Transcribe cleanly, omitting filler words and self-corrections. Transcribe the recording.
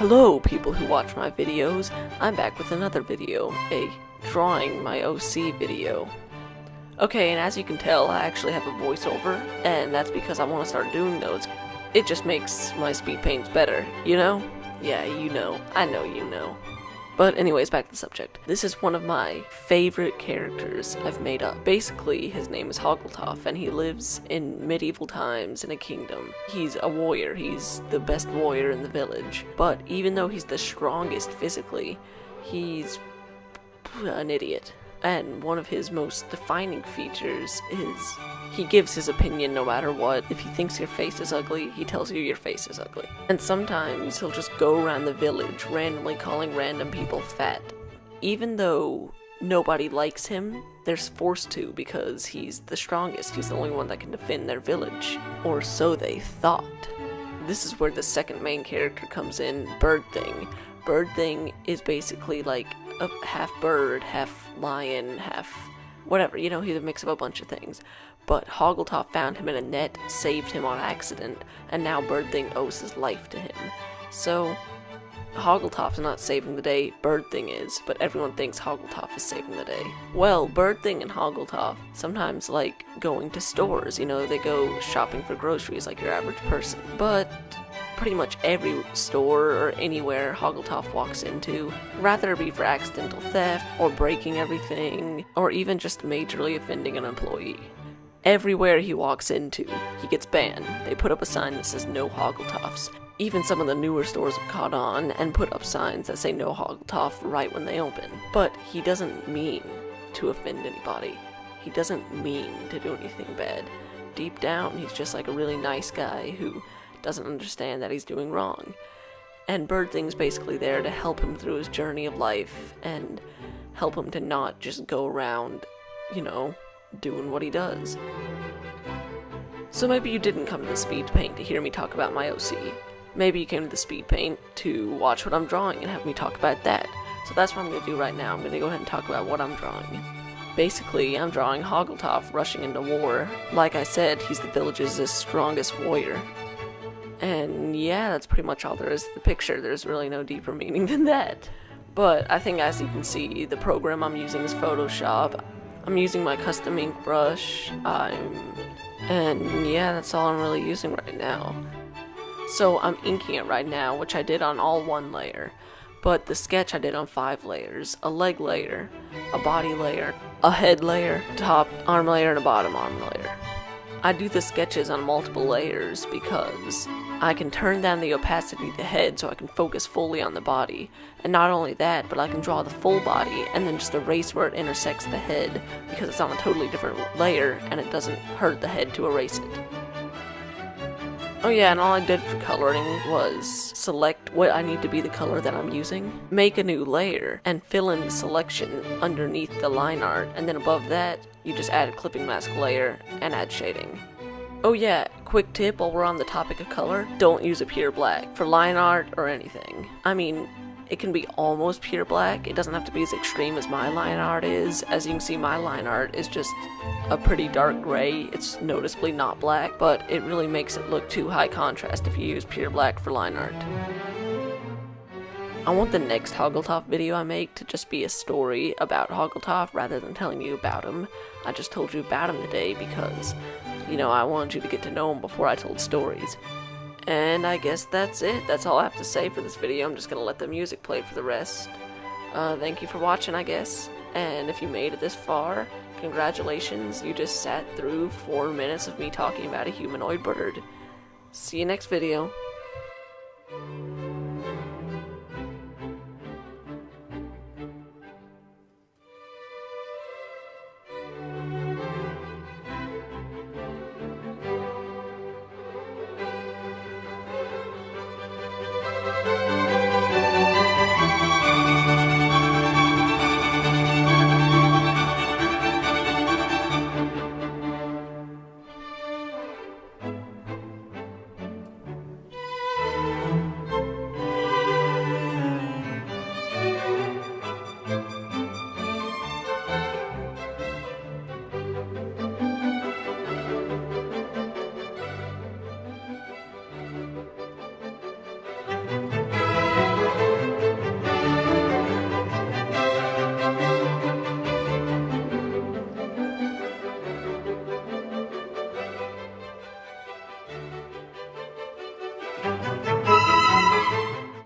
Hello people who watch my videos, I'm back with another video, a drawing my OC video. Okay, and as you can tell, I actually have a voiceover, and that's because I want to start doing those. It just makes my speed paints better, you know? Yeah, you know. I know you know. But anyways, back to the subject. This is one of my favorite characters I've made up. Basically, his name is Hoggletoff, and he lives in medieval times in a kingdom. He's a warrior. He's the best warrior in the village. But even though he's the strongest physically, he's an idiot. And one of his most defining features is he gives his opinion no matter what. If he thinks your face is ugly, he tells you your face is ugly. And sometimes he'll just go around the village randomly calling random people fat. Even though nobody likes him, they're forced to because he's the strongest. He's the only one that can defend their village. Or so they thought. This is where the second main character comes in, Bird Thing. Bird Thing is basically like a half bird, half lion, half whatever, you know, he's a mix of a bunch of things. But Hoggletoff found him in a net, saved him on accident, and now Bird Thing owes his life to him. So, Hoggletoff's not saving the day, Bird Thing is, but everyone thinks Hoggletoff is saving the day. Well, Bird Thing and Hoggletoff sometimes like going to stores, you know, they go shopping for groceries like your average person. But pretty much every store or anywhere Hoggletoff walks into, rather it be for accidental theft, or breaking everything, or even just majorly offending an employee. Everywhere he walks into, he gets banned. They put up a sign that says no Hoggletoffs. Even some of the newer stores have caught on and put up signs that say no Hoggletoff right when they open. But he doesn't mean to offend anybody. He doesn't mean to do anything bad. Deep down, he's just like a really nice guy who doesn't understand that he's doing wrong. And Bird Thing's basically there to help him through his journey of life and help him to not just go around, you know, doing what he does. So maybe you didn't come to the speed paint to hear me talk about my OC. Maybe you came to the speed paint to watch what I'm drawing and have me talk about that. So that's what I'm going to do right now. I'm going to go ahead and talk about what I'm drawing. Basically, I'm drawing Hoggletoff rushing into war. Like I said, he's the village's strongest warrior. And yeah, that's pretty much all there is to the picture. There's really no deeper meaning than that. But I think as you can see, the program I'm using is Photoshop. I'm using my custom ink brush, and yeah, that's all I'm really using right now. So I'm inking it right now, which I did on all one layer, but the sketch I did on 5 layers, a leg layer, a body layer, a head layer, top arm layer, and a bottom arm layer. I do the sketches on multiple layers because I can turn down the opacity of the head so I can focus fully on the body. And not only that, but I can draw the full body and then just erase where it intersects the head because it's on a totally different layer and it doesn't hurt the head to erase it. Oh yeah, and all I did for coloring was select what I need to be the color that I'm using, make a new layer, and fill in the selection underneath the line art, and then above that, you just add a clipping mask layer and add shading. Oh yeah, quick tip while we're on the topic of color, don't use a pure black for line art or anything. I mean, it can be almost pure black, it doesn't have to be as extreme as my line art is. As you can see, my line art is just a pretty dark gray, it's noticeably not black, but it really makes it look too high contrast if you use pure black for line art. I want the next Hoggletoff video I make to just be a story about Hoggletoff rather than telling you about him. I just told you about him today because, you know, I wanted you to get to know him before I told stories. And I guess that's it. That's all I have to say for this video. I'm just gonna let the music play for the rest. Thank you for watching, I guess. And if you made it this far, congratulations. You just sat through 4 minutes of me talking about a humanoid bird. See you next video.